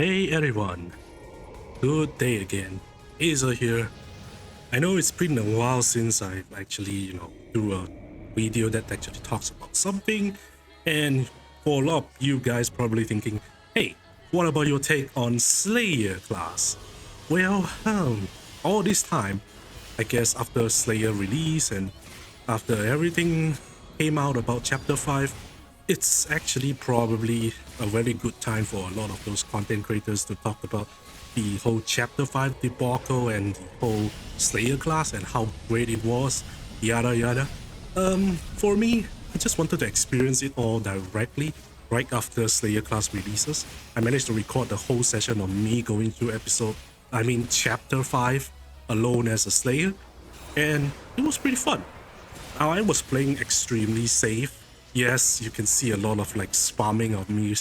Hey everyone, good day again. Aza here. I know it's been a while since I've actually, do a video that actually talks about something, and for a lot of you guys probably thinking, hey, what about your take on Slayer class? Well, all this time, I guess after Slayer release and after everything came out about Chapter 5, it's actually probably a very good time for a lot of those content creators to talk about the whole Chapter 5 debacle and the whole Slayer class and how great it was, yada yada. For me, I just wanted to experience it all directly right after Slayer class releases. I managed to record the whole session of me going through Chapter 5 alone as a Slayer, and it was pretty fun. I was playing extremely safe. Yes, you can see a lot of like spamming of me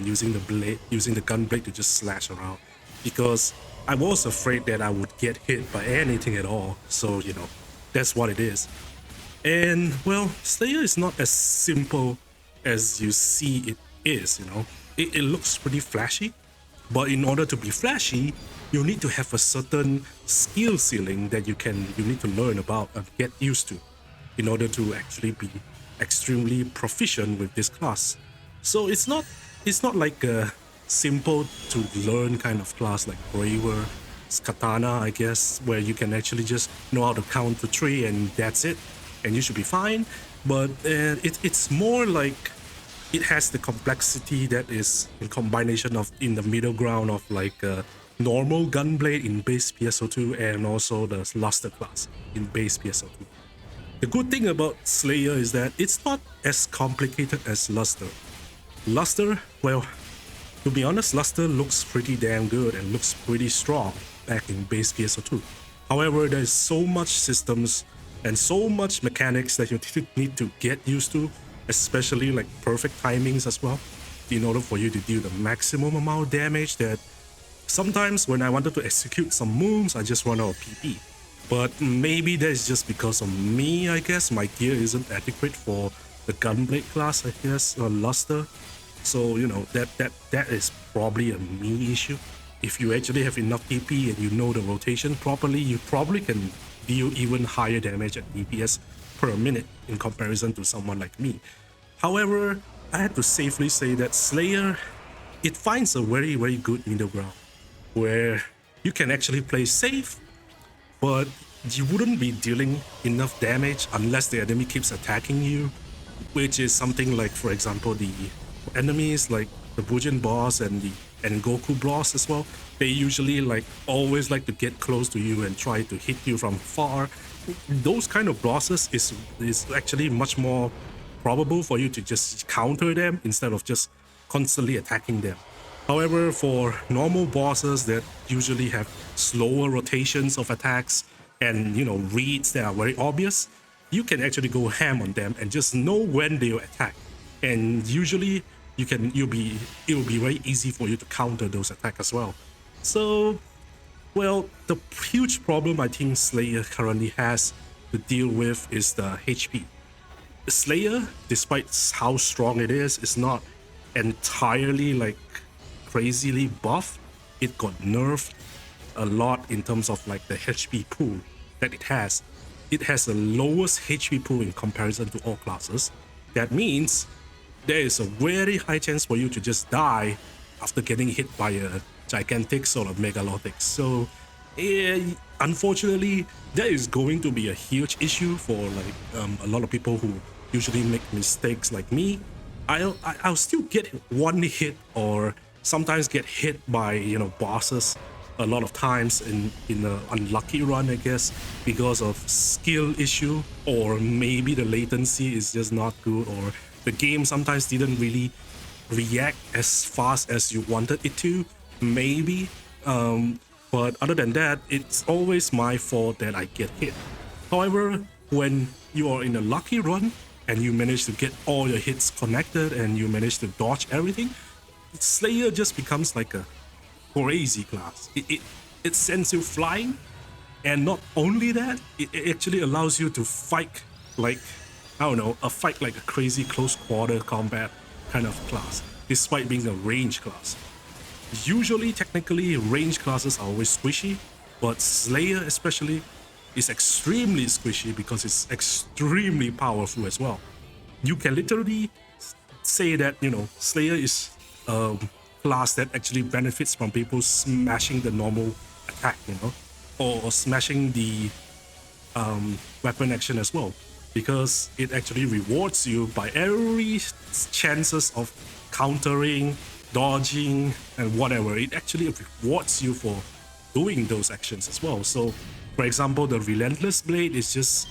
using the gun blade to just slash around, because I was afraid that I would get hit by anything at all. So that's what it is. And well, Slayer is not as simple as you see it is. It looks pretty flashy, but in order to be flashy, you need to have a certain skill ceiling that you need to learn about and get used to in order to actually be extremely proficient with this class. So it's not like a simple to learn kind of class like Braver, Katana, I guess, where you can actually just know how to count to 3 and that's it, and you should be fine. But it's more like it has the complexity that is in combination of in the middle ground of like a normal gunblade in base PSO2 and also the Luster class in base PSO2. The good thing about Slayer is that it's not as complicated as Luster. Luster, well, to be honest, Luster looks pretty damn good and looks pretty strong back in base PSO2. However, there's so much systems and so much mechanics that you need to get used to, especially like perfect timings as well, in order for you to deal the maximum amount of damage, that sometimes when I wanted to execute some moves, I just run out of PP. But maybe that's just because of me, I guess. My gear isn't adequate for the gunblade class, I guess, or Luster. So, that is probably a me issue. If you actually have enough TP and you know the rotation properly, you probably can deal even higher damage at DPS per minute in comparison to someone like me. However, I had to safely say that Slayer, it finds a very, very good middle ground where you can actually play safe, but you wouldn't be dealing enough damage unless the enemy keeps attacking you, which is something like, for example, the enemies like the Bujin boss and Goku boss as well. They usually always like to get close to you and try to hit you from far. Those kind of bosses is actually much more probable for you to just counter them instead of just constantly attacking them. However, for normal bosses that usually have slower rotations of attacks and reads that are very obvious, you can actually go ham on them and just know when they will attack. And usually it will be very easy for you to counter those attacks as well. So, well, the huge problem I think Slayer currently has to deal with is the HP. Slayer, despite how strong it is not entirely crazily buff. It got nerfed a lot in terms of the HP pool that it has. It has the lowest HP pool in comparison to all classes. That means there is a very high chance for you to just die after getting hit by a gigantic sort of megalithic. So unfortunately, that is going to be a huge issue for a lot of people who usually make mistakes like me. I'll still get one hit or sometimes get hit by bosses a lot of times in an unlucky run, I guess, because of skill issue, or maybe the latency is just not good, or the game sometimes didn't really react as fast as you wanted it to, maybe. But other than that, it's always my fault that I get hit. However, when you are in a lucky run and you manage to get all your hits connected and you manage to dodge everything, Slayer just becomes like a crazy class. It sends you flying, and not only that, it actually allows you to fight a fight like a crazy close quarter combat kind of class, despite being a range class. Usually, technically, range classes are always squishy, but Slayer especially is extremely squishy because it's extremely powerful as well. You can literally say that, Slayer is a class that actually benefits from people smashing the normal attack, or smashing the weapon action as well, because it actually rewards you by every chances of countering, dodging, and whatever. It actually rewards you for doing those actions as well. So, for example, the Relentless Blade is just,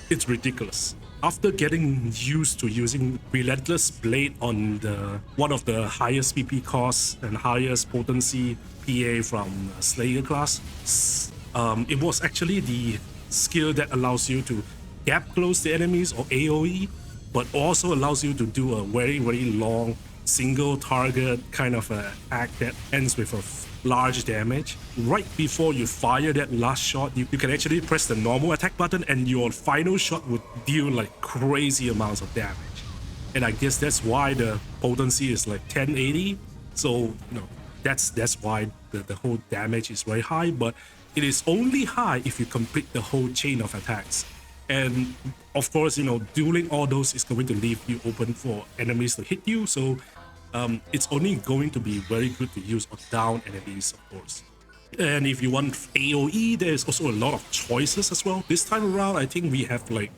it's ridiculous. After getting used to using Relentless Blade on the one of the highest PP costs and highest potency PA from Slayer class, it was actually the skill that allows you to gap close the enemies or AoE, but also allows you to do a very, very long single target kind of attack that ends with a large damage. Right before you fire that last shot, you can actually press the normal attack button and your final shot would deal like crazy amounts of damage. And I guess that's why the potency is like 1080. So, that's why the whole damage is very high, but it is only high if you complete the whole chain of attacks. And of course, dueling all those is going to leave you open for enemies to hit you. So it's only going to be very good to use on down enemies, of course. And if you want AoE, there's also a lot of choices as well. This time around, I think we have like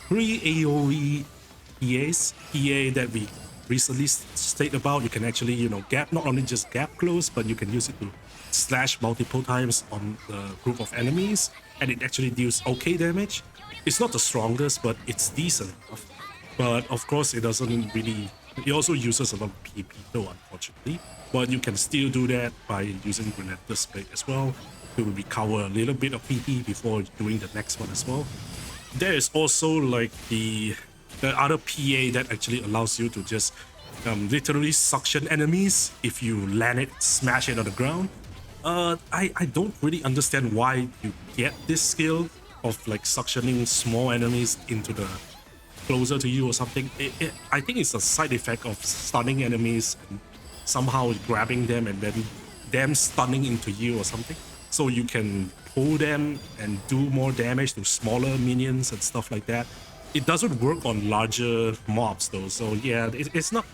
3 AoE PA that we recently stated about. You can actually, gap, not only just gap close, but you can use it to slash multiple times on the group of enemies, and it actually deals okay damage. It's not the strongest, but it's decent enough. But of course, it doesn't really. It also uses a lot of PP though, unfortunately. But you can still do that by using Relentless Blade as well to recover a little bit of PP before doing the next one as well. There is also like the other PA that actually allows you to just literally suction enemies if you land it, smash it on the ground. I don't really understand why you get this skill of like suctioning small enemies into the closer to you or something. I think it's a side effect of stunning enemies and somehow grabbing them and then them stunning into you or something. So you can pull them and do more damage to smaller minions and stuff like that. It doesn't work on larger mobs though. So yeah, it's not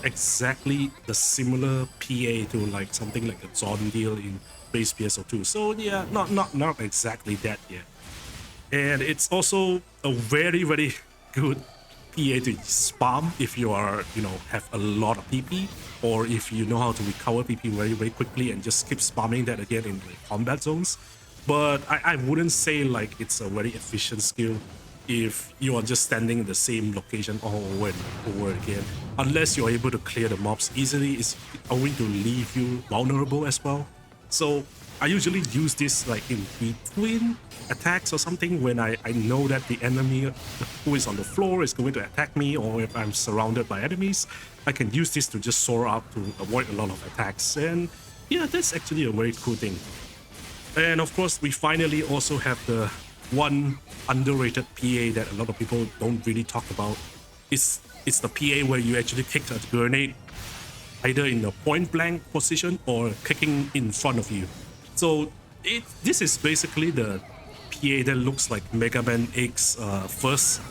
exactly the similar PA to like something like a Zon deal in base PSO2. So yeah, not exactly that yet. And it's also a very, very good PA to spam if you are, have a lot of PP, or if you know how to recover PP very, very quickly and just keep spamming that again in the combat zones. But I wouldn't say like it's a very efficient skill if you are just standing in the same location over and over again. Unless you're able to clear the mobs easily, it's going to leave you vulnerable as well. So I usually use this like in between attacks or something when I know that the enemy who is on the floor is going to attack me, or if I'm surrounded by enemies, I can use this to just soar up to avoid a lot of attacks. And yeah, that's actually a very cool thing. And of course, we finally also have the one underrated PA that a lot of people don't really talk about. It's the PA where you actually kick a grenade either in a point blank position or kicking in front of you. So this is basically the PA that looks like Mega Man X's first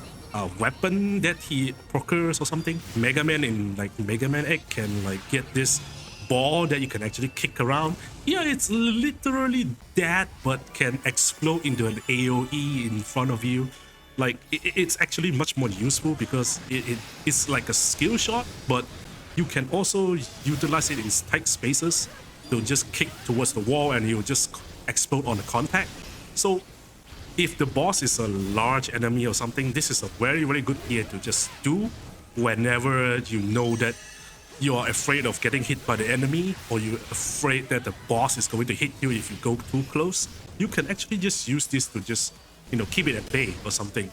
weapon that he procures or something. Mega Man in like Mega Man X can like get this ball that you can actually kick around. Yeah, it's literally that, but can explode into an AoE in front of you. Like it's actually much more useful because it's like a skill shot, but you can also utilize it in tight spaces to just kick towards the wall and you'll just explode on the contact. So if the boss is a large enemy or something, this is a very, very good PA to just do whenever you know that you are afraid of getting hit by the enemy, or you're afraid that the boss is going to hit you if you go too close. You can actually just use this to just, keep it at bay or something.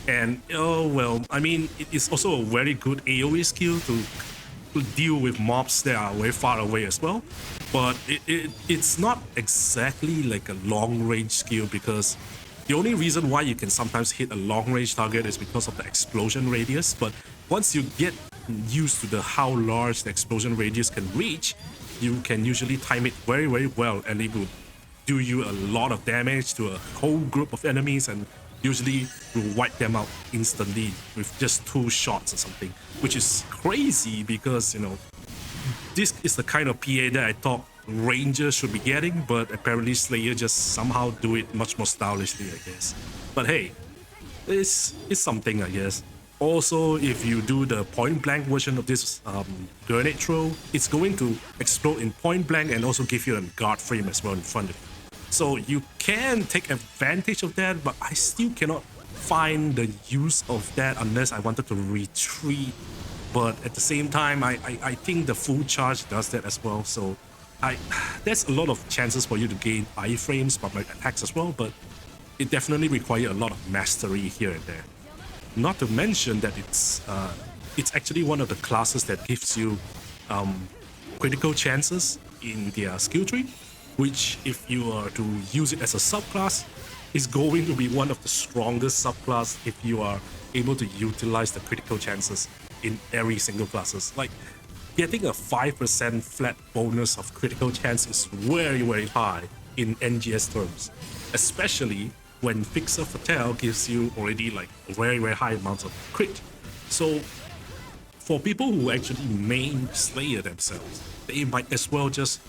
And, I mean, it is also a very good AoE skill to deal with mobs that are very far away as well. But it's not exactly like a long-range skill, because the only reason why you can sometimes hit a long-range target is because of the explosion radius. But once you get used to how large the explosion radius can reach, you can usually time it very, very well, and it will do you a lot of damage to a whole group of enemies, and usually will wipe them out instantly with just 2 shots or something, which is crazy because, you know, this is the kind of PA that I thought Ranger should be getting, but apparently Slayer just somehow do it much more stylishly, I guess. But hey, it's something, I guess. Also, if you do the point blank version of this grenade throw, it's going to explode in point blank and also give you a guard frame as well in front of you. So you can take advantage of that, but I still cannot find the use of that unless I wanted to retreat. But at the same time, I think the full charge does that as well. So there's a lot of chances for you to gain iframes from my attacks as well, but it definitely requires a lot of mastery here and there. Not to mention that it's actually one of the classes that gives you critical chances in their skill tree, which if you are to use it as a subclass, is going to be one of the strongest subclass if you are able to utilize the critical chances in every single classes. Like, getting a 5% flat bonus of critical chance is very, very high in NGS terms, especially when Fixer Fatale gives you already like very, very high amounts of crit. So for people who actually main Slayer themselves, they might as well just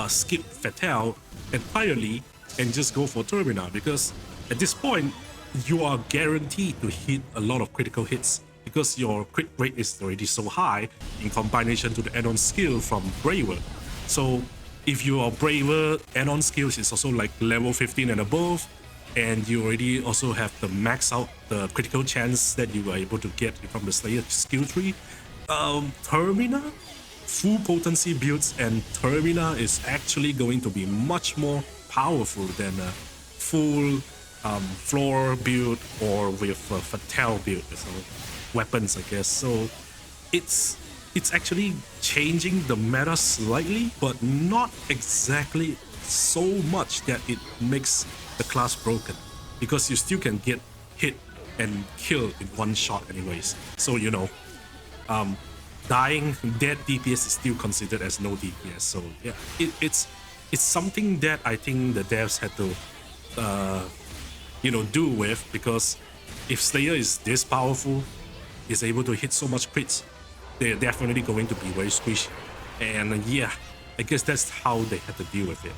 skip Fatale entirely and just go for Termina, because at this point you are guaranteed to hit a lot of critical hits because your crit rate is already so high in combination to the add-on skill from Braver. So if you are Braver, add-on skills is also like level 15 and above, and you already also have the max out the critical chance that you are able to get from the Slayer skill tree. Termina, full potency builds and Termina is actually going to be much more powerful than a full floor build or with a Fatale build, so weapons, I guess. So it's actually changing the meta slightly, but not exactly so much that it makes the class broken, because you still can get hit and killed in one shot anyways. So, you know, dying dead DPS is still considered as no DPS. So yeah, it's something that I think the devs had to you know, do with, because if Slayer is this powerful, is able to hit so much crits, they're definitely going to be very squishy. And yeah, I guess that's how they had to deal with it.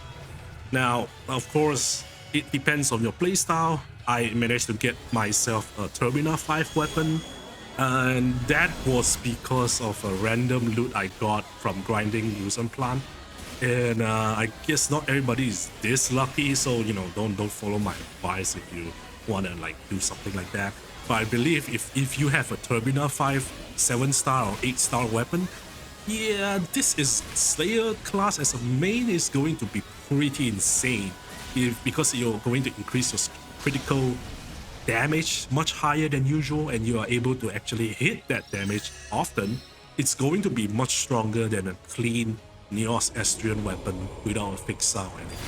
Now, of course, it depends on your playstyle. I managed to get myself a Termina 5 weapon, and that was because of a random loot I got from grinding Usan Plant. And I guess not everybody is this lucky, so, you know, don't follow my advice if you want to like do something like that. But I believe if you have a Termina 5 7-star or 8-star weapon, yeah, this is Slayer class as a main is going to be pretty insane, because you're going to increase your critical damage much higher than usual, and you are able to actually hit that damage often. It's going to be much stronger than a clean Neos Estrian weapon without a Fixa or anything.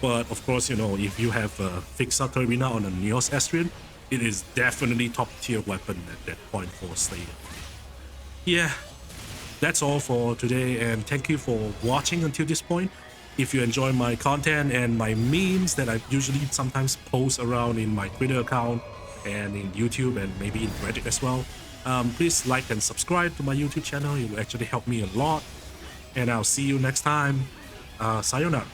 But of course, you know, if you have a Fixa Termina on a Neos Estrian, it is definitely top tier weapon at that point for Slayer. Yeah, that's all for today, and thank you for watching until this point. If you enjoy my content and my memes that I usually sometimes post around in my Twitter account and in YouTube and maybe in Reddit as well, please like and subscribe to my YouTube channel. It will actually help me a lot. And I'll see you next time. Sayonara.